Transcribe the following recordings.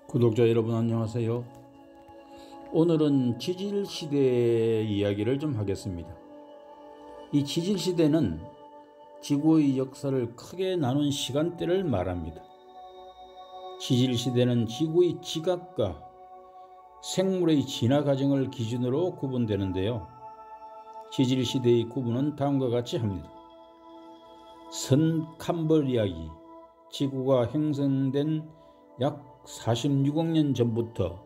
구독자 여러분 안녕하세요. 오늘은 지질시대 이야기를 좀 하겠습니다. 이 지질시대는 지구의 역사를 크게 나눈 시간대를 말합니다. 지질시대는 지구의 지각과 생물의 진화 과정을 기준으로 구분되는데요. 지질시대의 구분은 다음과 같이 합니다. 선캄브리아기, 지구가 형성된 약 46억 년 전부터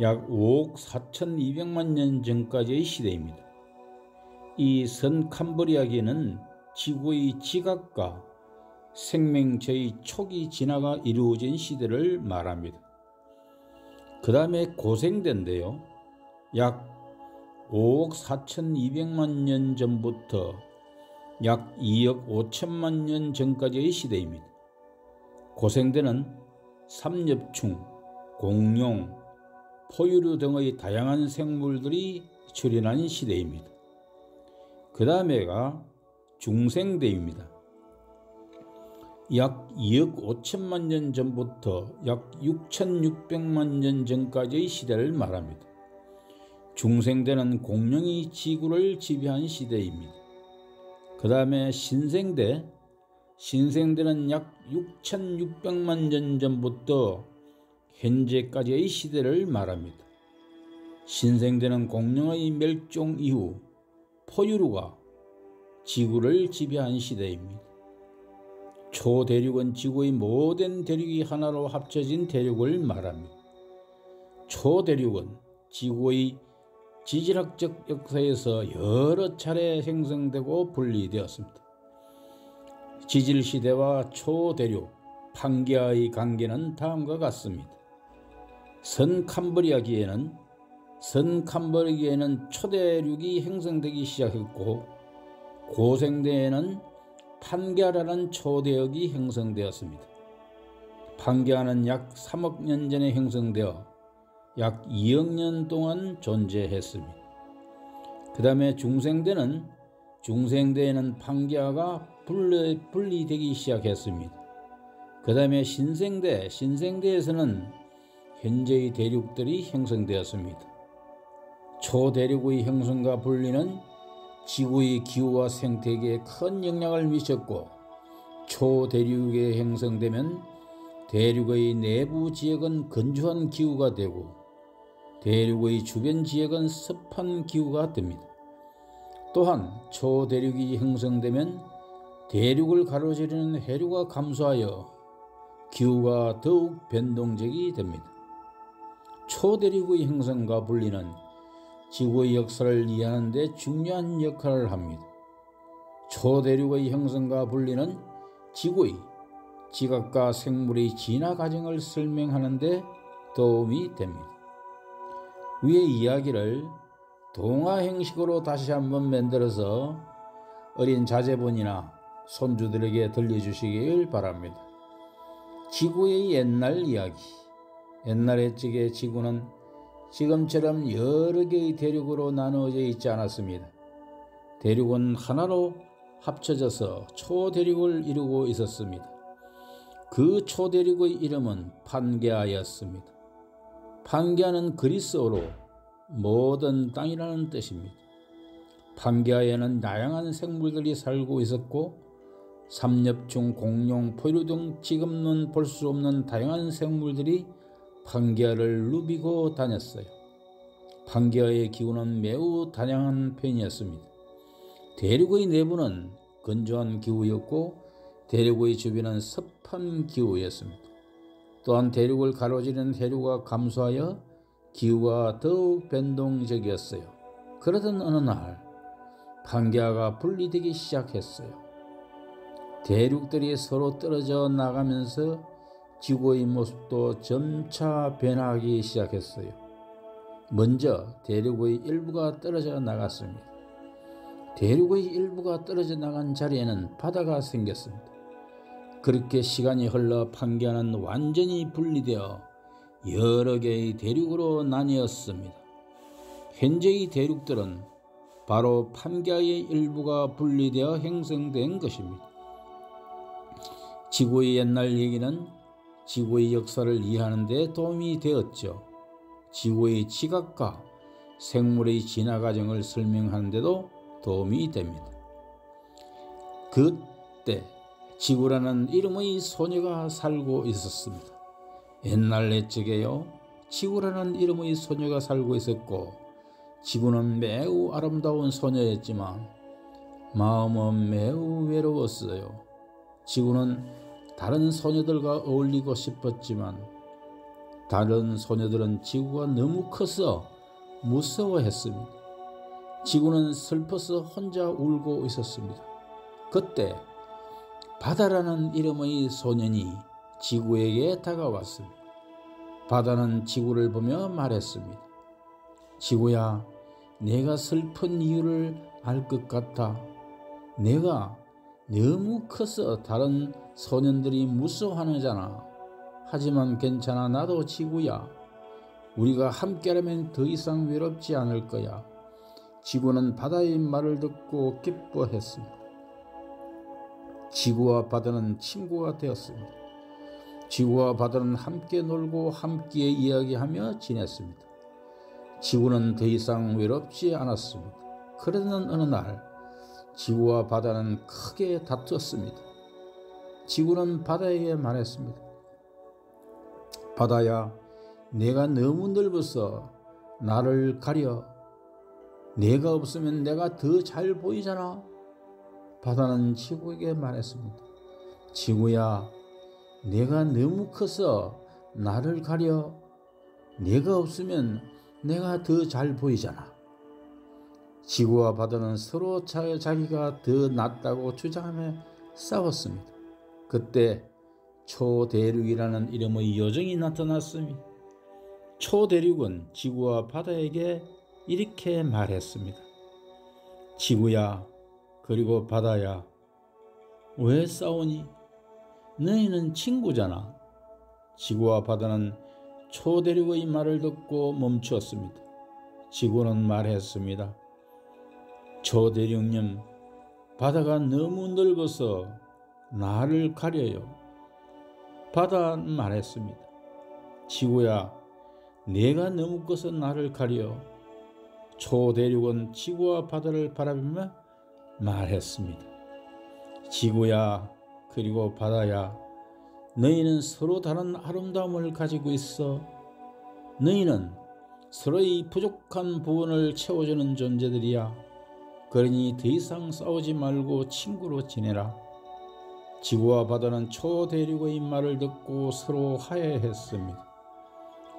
약 5억 4,200만 년 전까지의 시대입니다. 이 선캄브리아기는 지구의 지각과 생명체의 초기 진화가 이루어진 시대를 말합니다. 그 다음에 고생대인데요. 약 5억 4,200만 년 전부터 약 2억 5천만 년 전까지의 시대입니다. 고생대는 삼엽충, 공룡, 포유류 등의 다양한 생물들이 출현한 시대입니다. 그 다음에가 중생대입니다. 약 2억 5천만 년 전부터 약 6,600만 년 전까지의 시대를 말합니다. 중생대는 공룡이 지구를 지배한 시대입니다. 그 다음에 신생대는 약 6,600만 년 전부터 현재까지의 시대를 말합니다. 신생대는 공룡의 멸종 이후 포유류가 지구를 지배한 시대입니다. 초대륙은 지구의 모든 대륙이 하나로 합쳐진 대륙을 말합니다. 초대륙은 지구의 지질학적 역사에서 여러 차례 형성되고 분리되었습니다. 지질시대와 초대륙, 판게아의 관계는 다음과 같습니다. 선캄브리아기에는 초대륙이 형성되기 시작했고, 고생대에는 판게아라는 초대역이 형성되었습니다. 판게아는 약 3억 년 전에 형성되어 약 2억 년 동안 존재했습니다. 그 다음에 중생대에는 판게아가 분리되기 시작했습니다. 그 다음에 신생대에서는 현재의 대륙들이 형성되었습니다. 초대륙의 형성과 분리는 지구의 기후와 생태계에 큰 영향을 미쳤고, 초대륙에 형성되면 대륙의 내부 지역은 건조한 기후가 되고 대륙의 주변 지역은 습한 기후가 됩니다. 또한 초대륙이 형성되면 대륙을 가로지르는 해류가 감소하여 기후가 더욱 변동적이 됩니다. 초대륙의 형성과 분리는 지구의 역사를 이해하는 데 중요한 역할을 합니다. 초대륙의 형성과 분리는 지구의 지각과 생물의 진화 과정을 설명하는 데 도움이 됩니다. 위의 이야기를 동화 형식으로 다시 한번 만들어서 어린 자제분이나 손주들에게 들려주시길 바랍니다. 지구의 옛날 이야기. 옛날에 지구는 지금처럼 여러 개의 대륙으로 나누어져 있지 않았습니다. 대륙은 하나로 합쳐져서 초대륙을 이루고 있었습니다. 그 초대륙의 이름은 판게아였습니다. 판게아는 그리스어로 모든 땅이라는 뜻입니다. 판게아에는 다양한 생물들이 살고 있었고, 삼엽충, 공룡, 포유류 등 지금은 볼 수 없는 다양한 생물들이 판게아를 누비고 다녔어요. 판게아의 기후는 매우 다양한 편이었습니다. 대륙의 내부는 건조한 기후였고 대륙의 주변은 습한 기후였습니다. 또한 대륙을 가로지르는 해류가 감소하여 기후가 더욱 변동적이었어요. 그러던 어느 날 판게아가 분리되기 시작했어요. 대륙들이 서로 떨어져 나가면서 지구의 모습도 점차 변하기 시작했어요. 먼저 대륙의 일부가 떨어져 나갔습니다. 대륙의 일부가 떨어져 나간 자리에는 바다가 생겼습니다. 그렇게 시간이 흘러 판게아는 완전히 분리되어 여러 개의 대륙으로 나뉘었습니다. 현재의 대륙들은 바로 판게아의 일부가 분리되어 형성된 것입니다. 지구의 옛날 얘기는 지구의 역사를 이해하는 데 도움이 되었죠. 지구의 지각과 생물의 진화 과정을 설명하는 데도 도움이 됩니다. 그때 지구라는 이름의 소녀가 살고 있었습니다. 옛날 옛적에요, 지구라는 이름의 소녀가 살고 있었고, 지구는 매우 아름다운 소녀였지만 마음은 매우 외로웠어요. 지구는 다른 소녀들과 어울리고 싶었지만 다른 소녀들은 지구가 너무 커서 무서워했습니다. 지구는 슬퍼서 혼자 울고 있었습니다. 그때 바다라는 이름의 소년이 지구에게 다가왔습니다. 바다는 지구를 보며 말했습니다. 지구야, 내가 슬픈 이유를 알 것 같아. 내가 너무 커서 다른 소년들이 무서워하잖아. 하지만 괜찮아, 나도 지구야. 우리가 함께라면 더 이상 외롭지 않을 거야. 지구는 바다의 말을 듣고 기뻐했습니다. 지구와 바다는 친구가 되었습니다. 지구와 바다는 함께 놀고 함께 이야기하며 지냈습니다. 지구는 더 이상 외롭지 않았습니다. 그러던 어느 날 지구와 바다는 크게 다투었습니다. 지구는 바다에게 말했습니다. 바다야, 내가 너무 넓어서 나를 가려. 내가 없으면 내가 더 잘 보이잖아. 바다는 지구에게 말했습니다. 지구야, 내가 너무 커서 나를 가려. 내가 없으면 내가 더 잘 보이잖아. 지구와 바다는 서로 자기가 더 낫다고 주장하며 싸웠습니다. 그때 초대륙이라는 이름의 요정이 나타났습니다. 초대륙은 지구와 바다에게 이렇게 말했습니다. 지구야, 그리고 바다야, 왜 싸우니? 너희는 친구잖아. 지구와 바다는 초대륙의 말을 듣고 멈추었습니다. 지구는 말했습니다. 초대륙님, 바다가 너무 넓어서 나를 가려요. 바다는 말했습니다. 지구야, 내가 너무 커서 나를 가려. 초대륙은 지구와 바다를 바라보며 말했습니다. 지구야, 그리고 바다야, 너희는 서로 다른 아름다움을 가지고 있어. 너희는 서로의 부족한 부분을 채워주는 존재들이야. 그러니 더 이상 싸우지 말고 친구로 지내라. 지구와 바다는 초대륙의 말을 듣고 서로 화해했습니다.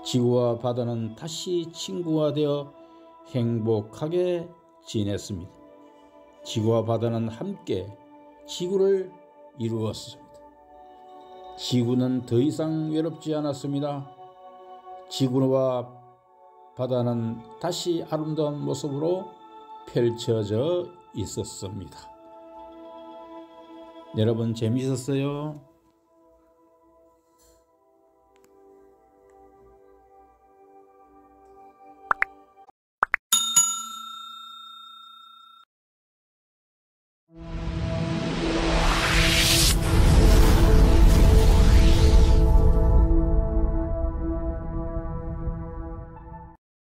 지구와 바다는 다시 친구가 되어 행복하게 지냈습니다. 지구와 바다는 함께 지구를 이루었습니다. 지구는 더 이상 외롭지 않았습니다. 지구와 바다는 다시 아름다운 모습으로 펼쳐져 있었습니다. 여러분, 재미있었어요?